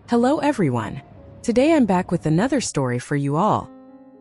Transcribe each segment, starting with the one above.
Hello everyone. Today I'm back with another story for you all.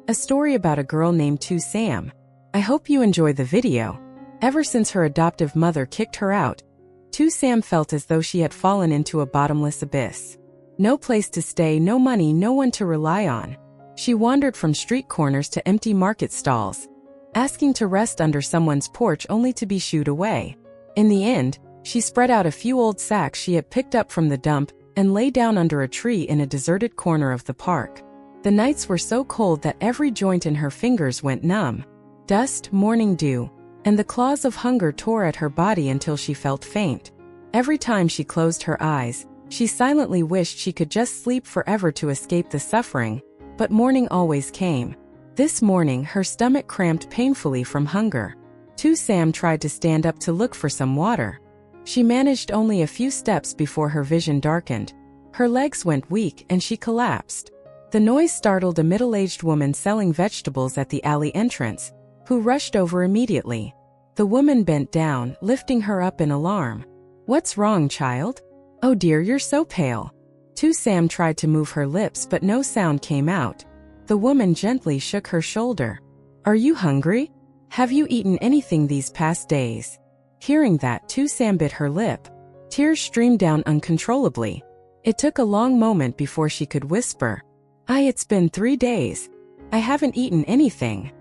A story about a girl named Tu Sam. I hope you enjoy the video. Ever since her adoptive mother kicked her out, Tu Sam felt as though she had fallen into a bottomless abyss. No place to stay, no money, no one to rely on. She wandered from street corners to empty market stalls, asking to rest under someone's porch only to be shooed away. In the end, she spread out a few old sacks she had picked up from the dump and lay down under a tree in a deserted corner of the park. The nights were so cold that every joint in her fingers went numb. Dust, morning dew, and the claws of hunger tore at her body until she felt faint. Every time she closed her eyes, she silently wished she could just sleep forever to escape the suffering, but morning always came. This morning, her stomach cramped painfully from hunger. Tu Sam tried to stand up to look for some water. She managed only a few steps before her vision darkened. Her legs went weak and she collapsed. The noise startled a middle-aged woman selling vegetables at the alley entrance, who rushed over immediately. The woman bent down, lifting her up in alarm. "What's wrong, child? Oh dear, you're so pale." Tu Sam tried to move her lips but no sound came out. The woman gently shook her shoulder. "Are you hungry? Have you eaten anything these past days?" Hearing that, Tu Sam bit her lip. Tears streamed down uncontrollably. It took a long moment before she could whisper, It's been 3 days. I haven't eaten anything."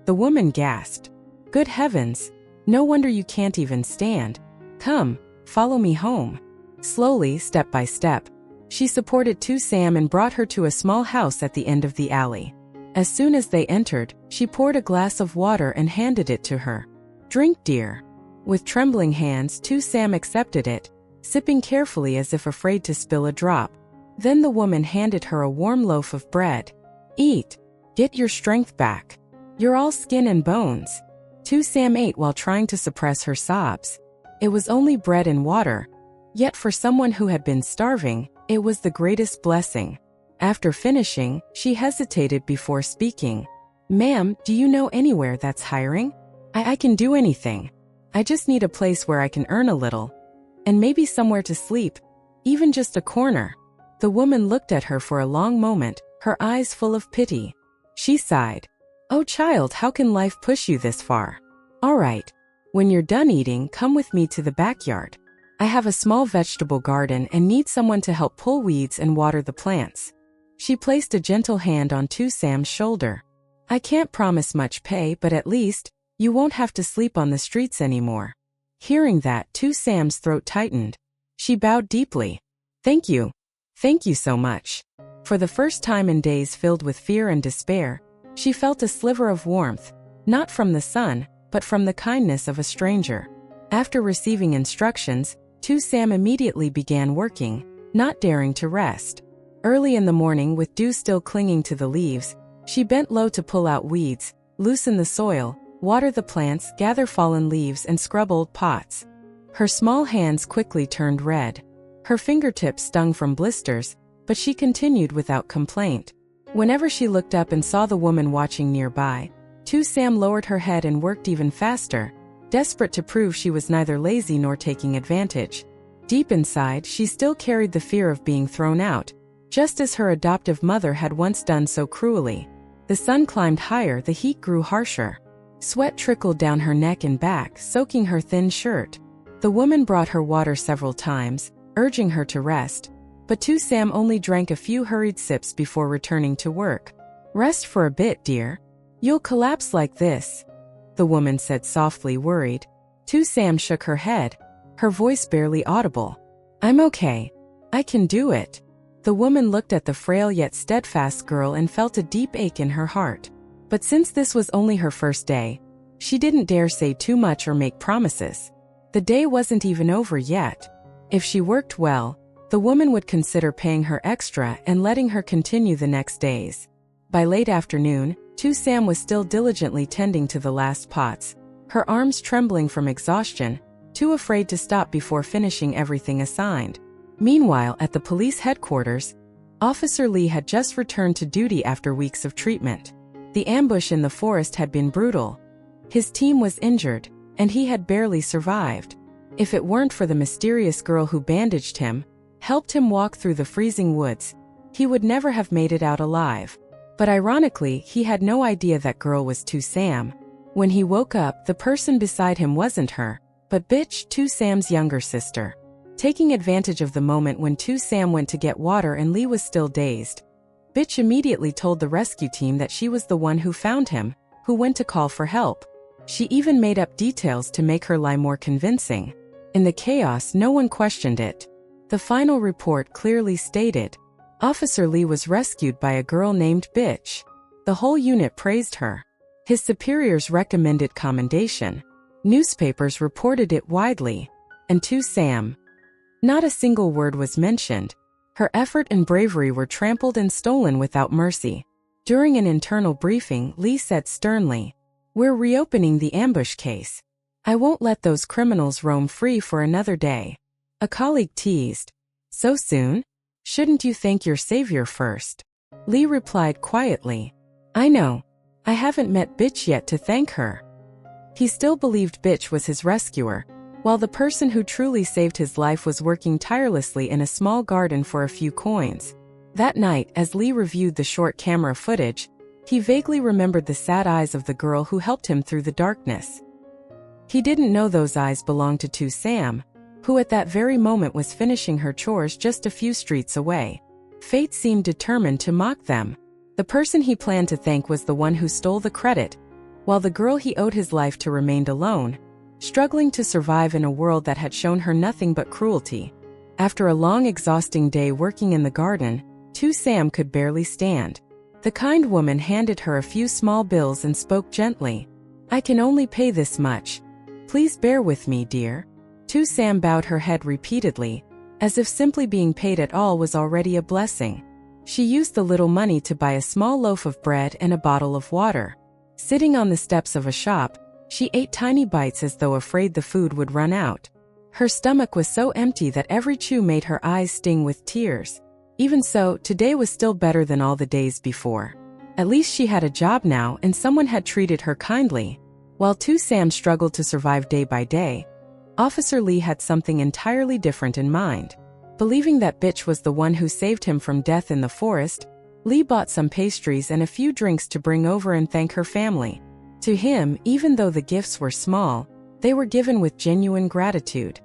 The woman gasped. "Good heavens. No wonder you can't even stand. Come, follow me home." Slowly, step by step, she supported Tu Sam and brought her to a small house at the end of the alley. As soon as they entered, she poured a glass of water and handed it to her. "Drink, dear." With trembling hands, Tu Sam accepted it, sipping carefully as if afraid to spill a drop. Then the woman handed her a warm loaf of bread. "Eat. Get your strength back. You're all skin and bones." Tu Sam ate while trying to suppress her sobs. It was only bread and water, yet for someone who had been starving, it was the greatest blessing. After finishing, she hesitated before speaking. "Ma'am, do you know anywhere that's hiring? I can do anything. I just need a place where I can earn a little. And maybe somewhere to sleep. Even just a corner." The woman looked at her for a long moment, her eyes full of pity. She sighed. "Oh child, how can life push you this far? All right. When you're done eating, come with me to the backyard. I have a small vegetable garden and need someone to help pull weeds and water the plants." She placed a gentle hand on Tu Sam's shoulder. "I can't promise much pay, but at least, you won't have to sleep on the streets anymore." Hearing that, Tu Sam's throat tightened. She bowed deeply. "Thank you. Thank you so much." For the first time in days filled with fear and despair, she felt a sliver of warmth, not from the sun, but from the kindness of a stranger. After receiving instructions, Tu Sam immediately began working, not daring to rest. Early in the morning, with dew still clinging to the leaves, she bent low to pull out weeds, loosen the soil, water the plants, gather fallen leaves, and scrub old pots. Her small hands quickly turned red. Her fingertips stung from blisters, but she continued without complaint. Whenever she looked up and saw the woman watching nearby, Tu Sam lowered her head and worked even faster, desperate to prove she was neither lazy nor taking advantage. Deep inside, she still carried the fear of being thrown out, just as her adoptive mother had once done so cruelly. The sun climbed higher, the heat grew harsher. Sweat trickled down her neck and back, soaking her thin shirt. The woman brought her water several times, urging her to rest, but Tu Sam only drank a few hurried sips before returning to work. "Rest for a bit, dear. You'll collapse like this," the woman said softly, worried. Tu Sam shook her head, her voice barely audible. "I'm okay. I can do it." The woman looked at the frail yet steadfast girl and felt a deep ache in her heart. But since this was only her first day, she didn't dare say too much or make promises. The day wasn't even over yet. If she worked well, the woman would consider paying her extra and letting her continue the next days. By late afternoon, Tu Sam was still diligently tending to the last pots, her arms trembling from exhaustion, too afraid to stop before finishing everything assigned. Meanwhile, at the police headquarters, Officer Lee had just returned to duty after weeks of treatment. The ambush in the forest had been brutal. His team was injured, and he had barely survived. If it weren't for the mysterious girl who bandaged him, helped him walk through the freezing woods, he would never have made it out alive. But ironically, he had no idea that girl was Tu Sam. When he woke up, the person beside him wasn't her, but bitch, Tu Sam's younger sister. Taking advantage of the moment when Tu Sam went to get water and Lee was still dazed, bitch immediately told the rescue team that she was the one who found him, who went to call for help. She even made up details to make her lie more convincing. In the chaos, no one questioned it. The final report clearly stated, Officer Lee was rescued by a girl named Bitch. The whole unit praised her. His superiors recommended commendation. Newspapers reported it widely. And Tu Sam. Not a single word was mentioned. Her effort and bravery were trampled and stolen without mercy. During an internal briefing, Lee said sternly, "We're reopening the ambush case. I won't let those criminals roam free for another day." A colleague teased, "So soon? Shouldn't you thank your savior first?" Lee replied quietly, "I know. I haven't met Bitch yet to thank her." He still believed Bitch was his rescuer, while the person who truly saved his life was working tirelessly in a small garden for a few coins. That night, as Lee reviewed the short camera footage, he vaguely remembered the sad eyes of the girl who helped him through the darkness. He didn't know those eyes belonged to Tu Sam, who at that very moment was finishing her chores just a few streets away. Fate seemed determined to mock them. The person he planned to thank was the one who stole the credit, while the girl he owed his life to remained alone, struggling to survive in a world that had shown her nothing but cruelty. After a long, exhausting day working in the garden, Tu Sam could barely stand. The kind woman handed her a few small bills and spoke gently, "I can only pay this much. Please bear with me, dear." Tu Sam bowed her head repeatedly, as if simply being paid at all was already a blessing. She used the little money to buy a small loaf of bread and a bottle of water. Sitting on the steps of a shop, she ate tiny bites as though afraid the food would run out. Her stomach was so empty that every chew made her eyes sting with tears. Even so, today was still better than all the days before. At least she had a job now and someone had treated her kindly. While Tu Sam struggled to survive day by day, Officer Lee had something entirely different in mind. Believing that Bitch was the one who saved him from death in the forest, Lee bought some pastries and a few drinks to bring over and thank her family. To him, even though the gifts were small, they were given with genuine gratitude.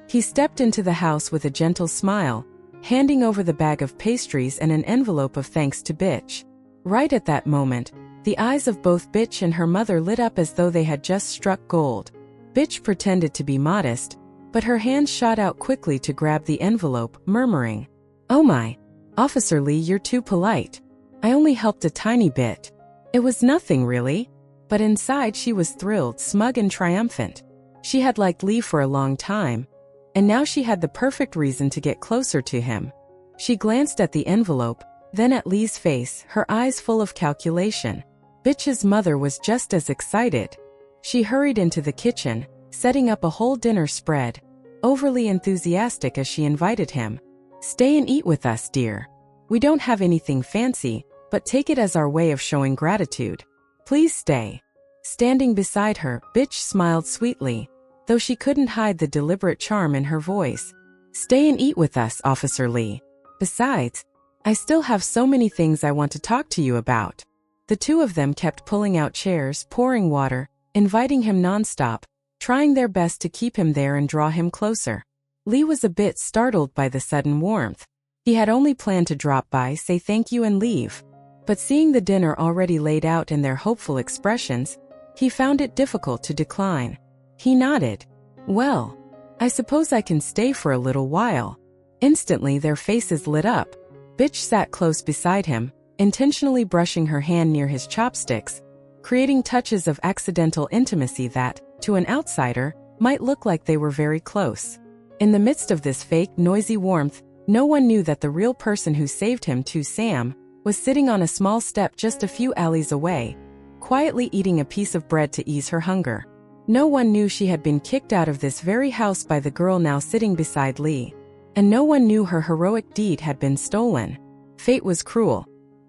He stepped into the house with a gentle smile, handing over the bag of pastries and an envelope of thanks to Bitch. Right at that moment, the eyes of both Bitch and her mother lit up as though they had just struck gold. Bitch pretended to be modest, but her hands shot out quickly to grab the envelope, murmuring, "Oh my, Officer Lee, you're too polite. I only helped a tiny bit." It was nothing really, but inside she was thrilled, smug and triumphant. She had liked Lee for a long time, and now she had the perfect reason to get closer to him. She glanced at the envelope, then at Lee's face, her eyes full of calculation. Bitch's mother was just as excited. She hurried into the kitchen, setting up a whole dinner spread, overly enthusiastic as she invited him. "Stay and eat with us, dear. We don't have anything fancy, but take it as our way of showing gratitude. Please stay." Standing beside her, Bitch smiled sweetly, though she couldn't hide the deliberate charm in her voice. "Stay and eat with us, Officer Lee. Besides, I still have so many things I want to talk to you about." The two of them kept pulling out chairs, pouring water, inviting him nonstop, trying their best to keep him there and draw him closer. Lee was a bit startled by the sudden warmth. He had only planned to drop by, say thank you and leave. But seeing the dinner already laid out and their hopeful expressions, he found it difficult to decline. He nodded. "Well, I suppose I can stay for a little while." Instantly their faces lit up. Bitch sat close beside him, intentionally brushing her hand near his chopsticks, creating touches of accidental intimacy that, to an outsider, might look like they were very close. In the midst of this fake, noisy warmth, no one knew that the real person who saved him, Tu Sam, was sitting on a small step just a few alleys away, quietly eating a piece of bread to ease her hunger. No one knew she had been kicked out of this very house by the girl now sitting beside Lee. And no one knew her heroic deed had been stolen. Fate was cruel.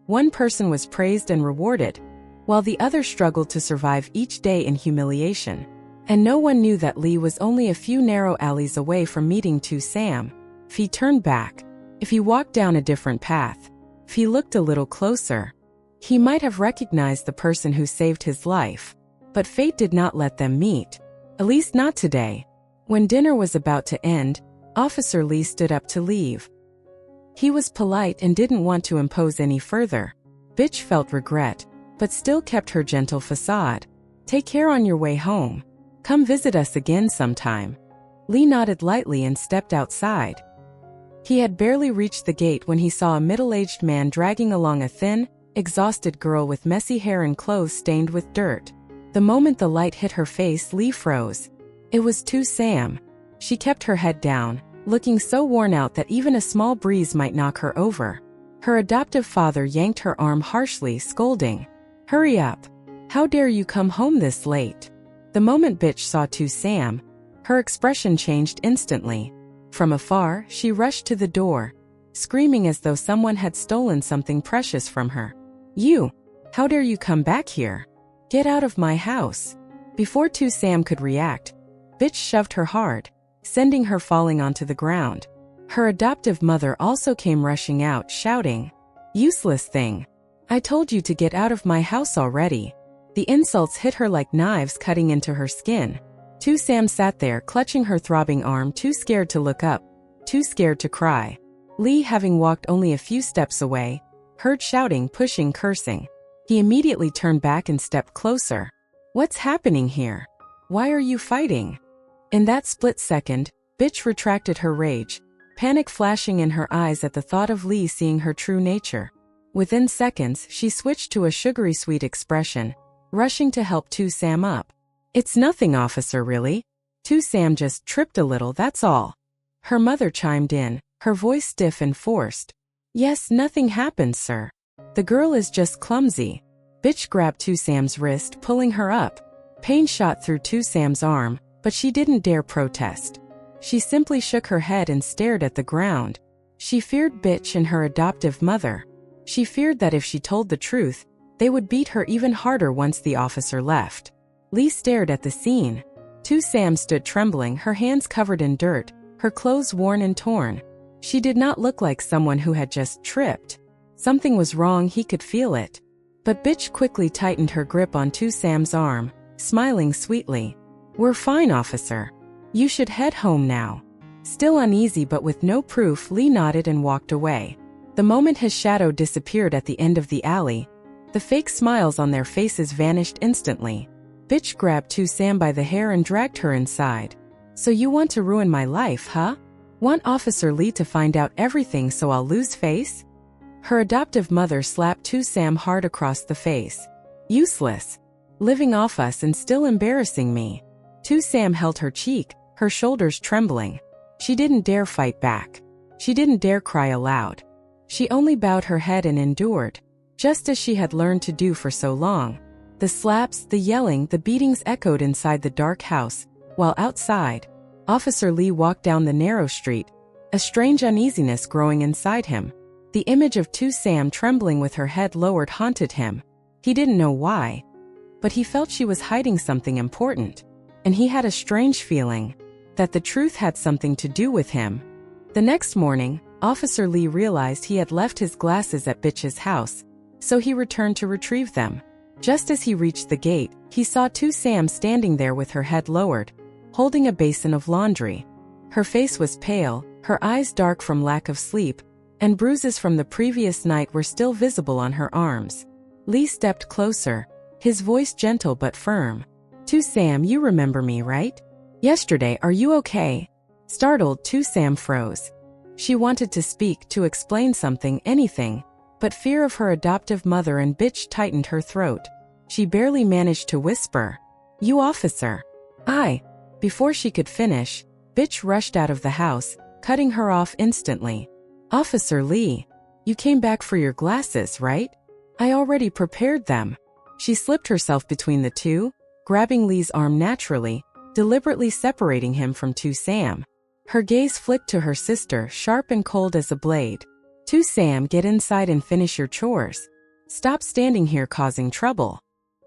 One person was praised and rewarded, while the other struggled to survive each day in humiliation. And no one knew that Lee was only a few narrow alleys away from meeting Tu Sam. If he turned back, if he walked down a different path, if he looked a little closer, he might have recognized the person who saved his life. But fate did not let them meet. At least not today. When dinner was about to end, Officer Lee stood up to leave. He was polite and didn't want to impose any further. Bitch felt regret, but still kept her gentle facade. Take care on your way home. Come visit us again sometime. Lee nodded lightly and stepped outside. He had barely reached the gate when he saw a middle-aged man dragging along a thin, exhausted girl with messy hair and clothes stained with dirt. The moment the light hit her face, Lee froze. It was Sam. She kept her head down, looking so worn out that even a small breeze might knock her over. Her adoptive father yanked her arm harshly, scolding, "Hurry up. How dare you come home this late?" The moment Bitch saw Sam, her expression changed instantly. From afar, she rushed to the door, screaming as though someone had stolen something precious from her. "You! How dare you come back here? Get out of my house!" Before Sam could react, Bitch shoved her hard, sending her falling onto the ground. Her adoptive mother also came rushing out, shouting, "Useless thing! I told you to get out of my house already." The insults hit her like knives cutting into her skin. Sam sat there clutching her throbbing arm, too scared to look up, too scared to cry. Lee, having walked only a few steps away, heard shouting, pushing, cursing. He immediately turned back and stepped closer. "What's happening here? Why are you fighting?" In that split second, Bitch retracted her rage, panic flashing in her eyes at the thought of Lee seeing her true nature. Within seconds, she switched to a sugary sweet expression, rushing to help Sam up. "It's nothing, officer, really. Sam just tripped a little, that's all." Her mother chimed in, her voice stiff and forced. "Yes, nothing happened, sir. The girl is just clumsy." Bitch grabbed Sam's wrist, pulling her up. Pain shot through Sam's arm, but she didn't dare protest. She simply shook her head and stared at the ground. She feared Bitch and her adoptive mother. She feared that if she told the truth, they would beat her even harder once the officer left. Lee stared at the scene. Sam stood trembling, her hands covered in dirt, her clothes worn and torn. She did not look like someone who had just tripped. Something was wrong, he could feel it. But Bitch quickly tightened her grip on Sam's arm, smiling sweetly. "We're fine, officer. You should head home now." Still uneasy but with no proof, Lee nodded and walked away. The moment his shadow disappeared at the end of the alley, the fake smiles on their faces vanished instantly. Bitch grabbed Sam by the hair and dragged her inside. "So you want to ruin my life, huh? Want Officer Lee to find out everything so I'll lose face?" Her adoptive mother slapped Sam hard across the face. "Useless. Living off us and still embarrassing me." Sam held her cheek, her shoulders trembling. She didn't dare fight back. She didn't dare cry aloud. She only bowed her head and endured, just as she had learned to do for so long. The slaps, the yelling, the beatings echoed inside the dark house, while outside, Officer Lee walked down the narrow street, a strange uneasiness growing inside him. The image of Sam trembling with her head lowered haunted him. He didn't know why, but he felt she was hiding something important, and he had a strange feeling that the truth had something to do with him. The next morning, Officer Lee realized he had left his glasses at Bitch's house, so he returned to retrieve them. Just as he reached the gate, he saw Sam standing there with her head lowered, holding a basin of laundry. Her face was pale, her eyes dark from lack of sleep, and bruises from the previous night were still visible on her arms. Lee stepped closer, his voice gentle but firm. "Sam, you remember me, right? Yesterday, are you okay?" Startled, Sam froze. She wanted to speak, to explain something, anything, but fear of her adoptive mother and Bitch tightened her throat. She barely managed to whisper, "You officer." "I." Before she could finish, Bitch rushed out of the house, cutting her off instantly. "Officer Lee, you came back for your glasses, right? I already prepared them." She slipped herself between the two, grabbing Lee's arm naturally, deliberately separating him from Sam. Her gaze flicked to her sister, sharp and cold as a blade. "Sam, get inside and finish your chores. Stop standing here causing trouble."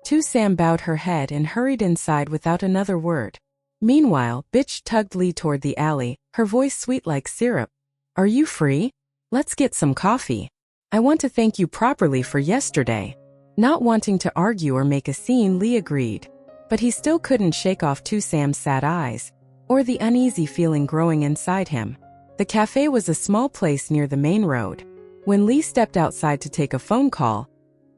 Sam bowed her head and hurried inside without another word. Meanwhile, Bitch tugged Lee toward the alley, her voice sweet like syrup. Are you free? Let's get some coffee. I want to thank you properly for yesterday. Not wanting to argue or make a scene, Lee agreed. But he still couldn't shake off Sam's sad eyes, or the uneasy feeling growing inside him. The cafe was a small place near the main road. When Lee stepped outside to take a phone call,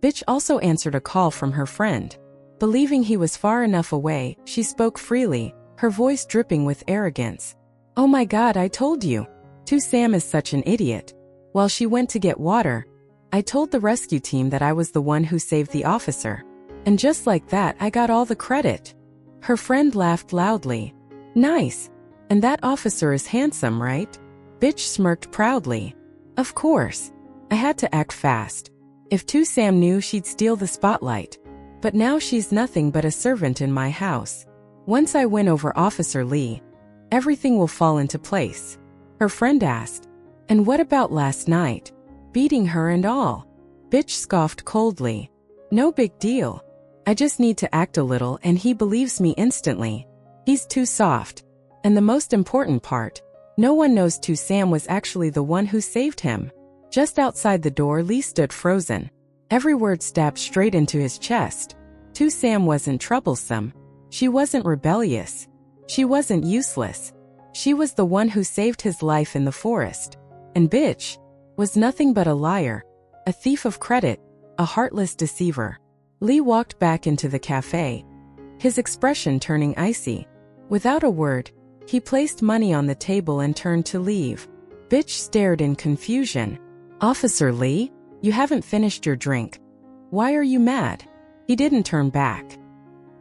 Bitch also answered a call from her friend. Believing he was far enough away, she spoke freely, her voice dripping with arrogance. Oh my God, I told you. Sam is such an idiot. While she went to get water, I told the rescue team that I was the one who saved the officer. And just like that, I got all the credit. Her friend laughed loudly. Nice. And that officer is handsome, right? Bitch smirked proudly. Of course. I had to act fast. If Sam knew, she'd steal the spotlight. But now she's nothing but a servant in my house. Once I win over Officer Lee, everything will fall into place. Her friend asked. And what about last night? Beating her and all? Bitch scoffed coldly. No big deal. I just need to act a little and he believes me instantly. He's too soft. And the most important part, no one knows Sam was actually the one who saved him. Just outside the door, Lee stood frozen. Every word stabbed straight into his chest. Sam wasn't troublesome. She wasn't rebellious. She wasn't useless. She was the one who saved his life in the forest. And Bitch was nothing but a liar, a thief of credit, a heartless deceiver. Lee walked back into the cafe, his expression turning icy. Without a word, he placed money on the table and turned to leave. Bitch stared in confusion. Officer Lee, you haven't finished your drink. Why are you mad? He didn't turn back.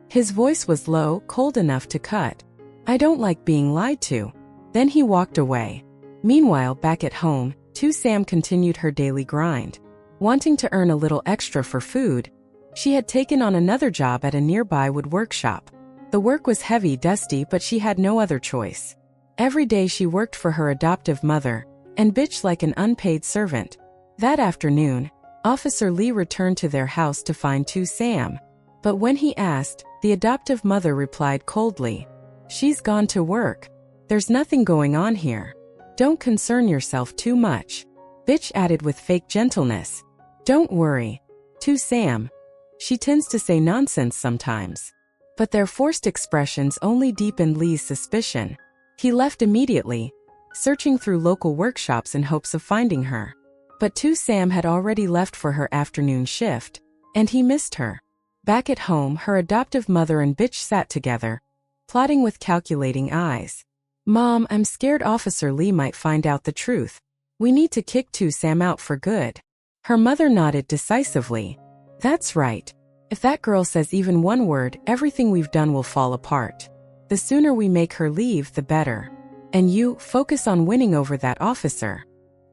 His voice was low, cold enough to cut. I don't like being lied to. Then he walked away. Meanwhile, back at home, Sam continued her daily grind. Wanting to earn a little extra for food, she had taken on another job at a nearby wood workshop. The work was heavy, dusty, but she had no other choice. Every day she worked for her adoptive mother, and Bitch like an unpaid servant. That afternoon, Officer Lee returned to their house to find Sam. But when he asked, the adoptive mother replied coldly. She's gone to work. There's nothing going on here. Don't concern yourself too much. Bitch added with fake gentleness. Don't worry. Sam. She tends to say nonsense sometimes. But their forced expressions only deepened Lee's suspicion. He left immediately, searching through local workshops in hopes of finding her. But Sam had already left for her afternoon shift, and he missed her. Back at home, her adoptive mother and Bitch sat together, plotting with calculating eyes. Mom, I'm scared Officer Lee might find out the truth. We need to kick Sam out for good. Her mother nodded decisively. That's right. If that girl says even one word, everything we've done will fall apart. The sooner we make her leave, the better. And you, focus on winning over that officer.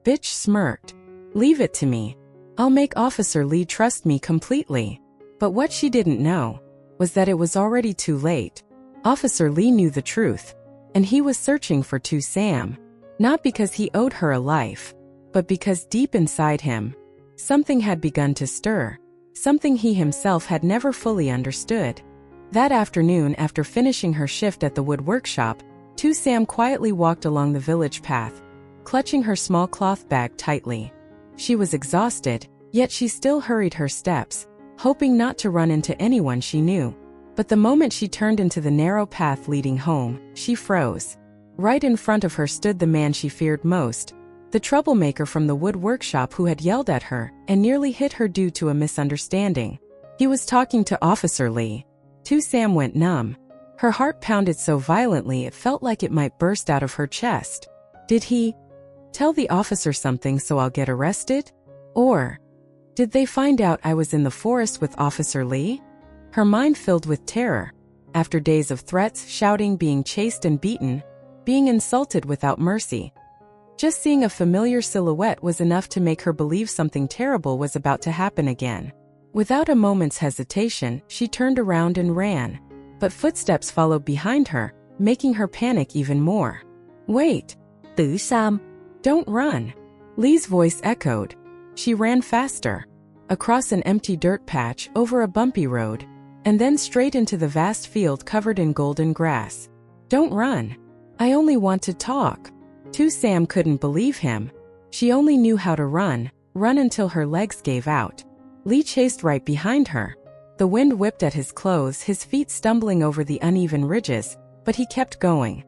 Bitch smirked. Leave it to me. I'll make Officer Lee trust me completely. But what she didn't know was that it was already too late. Officer Lee knew the truth, and he was searching for Sam. Not because he owed her a life, but because deep inside him, something had begun to stir. Something he himself had never fully understood. That afternoon, after finishing her shift at the wood workshop, Sam quietly walked along the village path, clutching her small cloth bag tightly. She was exhausted, yet she still hurried her steps, hoping not to run into anyone she knew. But the moment she turned into the narrow path leading home, she froze. Right in front of her stood the man she feared most, the troublemaker from the wood workshop who had yelled at her and nearly hit her due to a misunderstanding. He was talking to Officer Lee. Sam went numb. Her heart pounded so violently it felt like it might burst out of her chest. Did he tell the officer something so I'll get arrested? Or did they find out I was in the forest with Officer Lee? Her mind filled with terror. After days of threats, shouting, being chased and beaten, being insulted without mercy, just seeing a familiar silhouette was enough to make her believe something terrible was about to happen again. Without a moment's hesitation, she turned around and ran. But footsteps followed behind her, making her panic even more. Wait. Sam. Don't run. Lee's voice echoed. She ran faster. Across an empty dirt patch, over a bumpy road, and then straight into the vast field covered in golden grass. Don't run. I only want to talk. Tu Sam couldn't believe him. She only knew how to run until her legs gave out. Lee chased right behind her. The wind whipped at his clothes, his feet stumbling over the uneven ridges, but he kept going.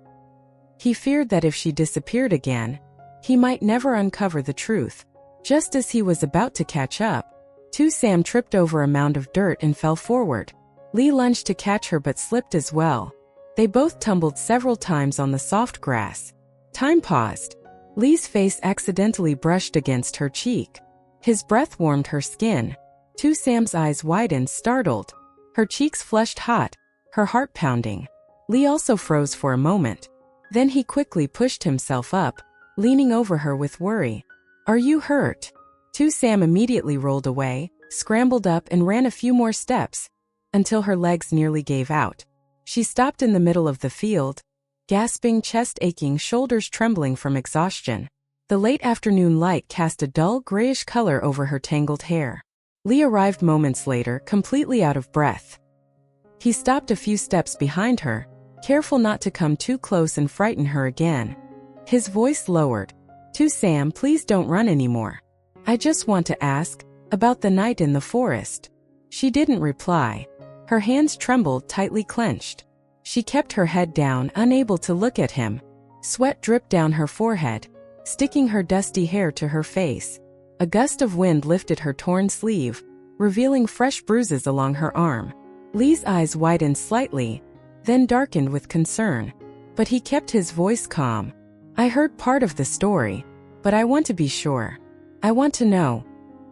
He feared that if she disappeared again, he might never uncover the truth. Just as he was about to catch up, Tu Sam tripped over a mound of dirt and fell forward. Lee lunged to catch her but slipped as well. They both tumbled several times on the soft grass. Time paused. Lee's face accidentally brushed against her cheek. His breath warmed her skin. Tu Sam's eyes widened, startled. Her cheeks flushed hot, her heart pounding. Lee also froze for a moment. Then he quickly pushed himself up, leaning over her with worry. "Are you hurt?" Tu Sam immediately rolled away, scrambled up and ran a few more steps, until her legs nearly gave out. She stopped in the middle of the field, gasping, chest aching, shoulders trembling from exhaustion. The late afternoon light cast a dull grayish color over her tangled hair. Lee arrived moments later, completely out of breath. He stopped a few steps behind her, careful not to come too close and frighten her again. His voice lowered. "Tu Sam, please don't run anymore. I just want to ask about the night in the forest." She didn't reply. Her hands trembled, tightly clenched. She kept her head down, unable to look at him. Sweat dripped down her forehead, sticking her dusty hair to her face. A gust of wind lifted her torn sleeve, revealing fresh bruises along her arm. Lee's eyes widened slightly, then darkened with concern. But he kept his voice calm. "I heard part of the story, but I want to be sure. I want to know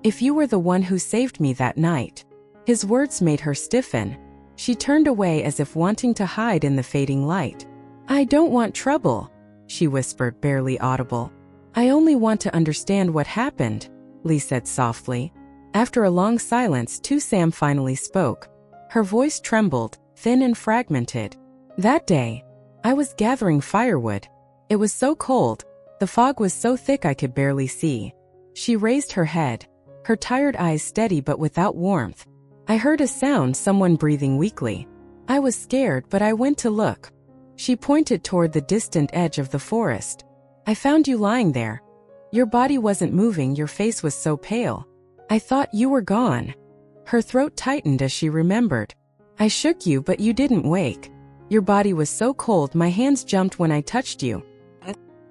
if you were the one who saved me that night." His words made her stiffen. She turned away as if wanting to hide in the fading light. "I don't want trouble," she whispered, barely audible. "I only want to understand what happened," Lee said softly. After a long silence, Tu Sam finally spoke. Her voice trembled, thin and fragmented. "That day, I was gathering firewood. It was so cold, the fog was so thick I could barely see." She raised her head, her tired eyes steady but without warmth. "I heard a sound, someone breathing weakly. I was scared, but I went to look." She pointed toward the distant edge of the forest. "I found you lying there. Your body wasn't moving, your face was so pale. I thought you were gone." Her throat tightened as she remembered. "I shook you, but you didn't wake. Your body was so cold, my hands jumped when I touched you.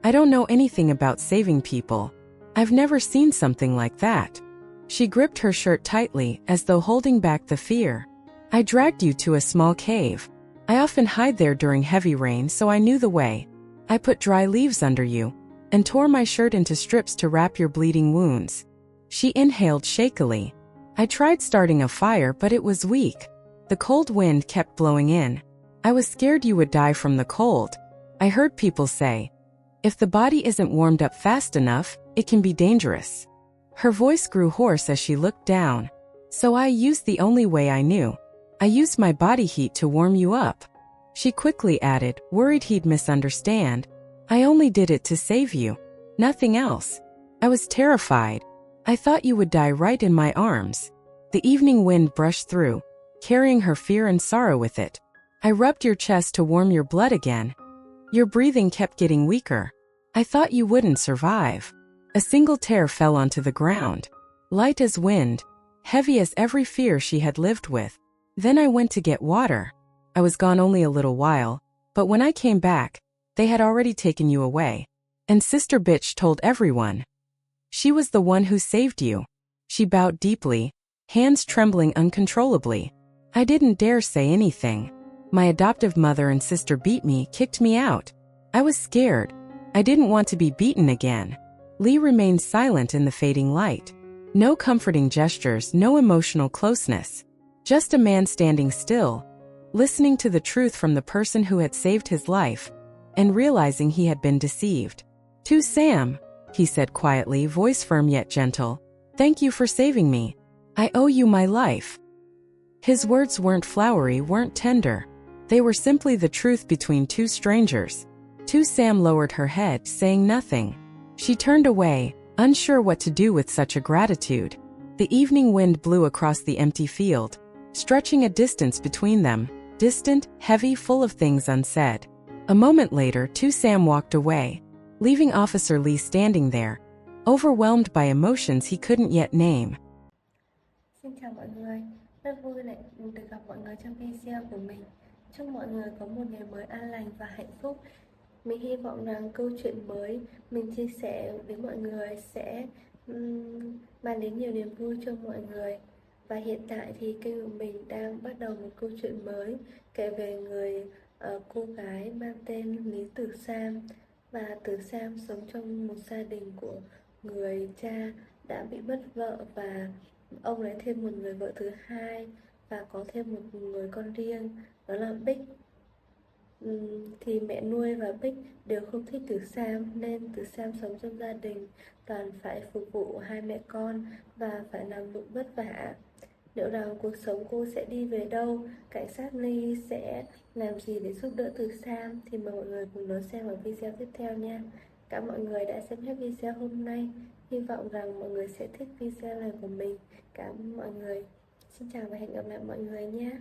I don't know anything about saving people. I've never seen something like that." She gripped her shirt tightly, as though holding back the fear. "I dragged you to a small cave. I often hide there during heavy rain, so I knew the way. I put dry leaves under you, and tore my shirt into strips to wrap your bleeding wounds." She inhaled shakily. "I tried starting a fire, but it was weak. The cold wind kept blowing in. I was scared you would die from the cold. I heard people say, if the body isn't warmed up fast enough, it can be dangerous." Her voice grew hoarse as she looked down. "So I used the only way I knew. I used my body heat to warm you up." She quickly added, worried he'd misunderstand, "I only did it to save you. Nothing else. I was terrified. I thought you would die right in my arms." The evening wind brushed through, carrying her fear and sorrow with it. "I rubbed your chest to warm your blood again. Your breathing kept getting weaker. I thought you wouldn't survive." A single tear fell onto the ground, light as wind, heavy as every fear she had lived with. "Then I went to get water. I was gone only a little while, but when I came back, they had already taken you away. And Sister Bitch told everyone. She was the one who saved you." She bowed deeply, hands trembling uncontrollably. "I didn't dare say anything. My adoptive mother and sister beat me, kicked me out. I was scared. I didn't want to be beaten again." Lee remained silent in the fading light. No comforting gestures, no emotional closeness. Just a man standing still, listening to the truth from the person who had saved his life, and realizing he had been deceived. "Tu Sam," he said quietly, voice firm yet gentle. "Thank you for saving me. I owe you my life." His words weren't flowery, weren't tender. They were simply the truth between two strangers. Tu Sam lowered her head, saying nothing. She turned away, unsure what to do with such a gratitude. The evening wind blew across the empty field, stretching a distance between them, distant, heavy, full of things unsaid. A moment later, Tu Sam walked away. leaving Officer Lee standing there, overwhelmed by emotions he couldn't yet name. Xin chào mọi người, rất vui lại được gặp mọi người trong video của mình. Chúc mọi người có một ngày mới an lành và hạnh phúc. Mình hy vọng rằng câu chuyện mới mình chia sẻ với mọi người sẽ mang đến nhiều niềm vui cho mọi người. Và hiện tại thì kênh của mình đang bắt đầu một câu chuyện mới kể về người cô gái mang tên Lý Tử Sam. Và Tử Sam sống trong một gia đình của người cha đã bị mất vợ, và ông lấy thêm một người vợ thứ hai và có thêm một người con riêng, đó là Bích. Thì mẹ nuôi và Bích đều không thích Tử Sam, nên Tử Sam sống trong gia đình toàn phải phục vụ hai mẹ con và phải làm việc vất vả. Liệu rằng cuộc sống cô sẽ đi về đâu, cảnh sát Lee sẽ làm gì để giúp đỡ Tử Sam, thì mời mọi người cùng đón xem ở video tiếp theo nha. Cảm ơn mọi người đã xem hết video hôm nay. Hy vọng rằng mọi người sẽ thích video này của mình. Cảm ơn mọi người. Xin chào và hẹn gặp lại mọi người nhé.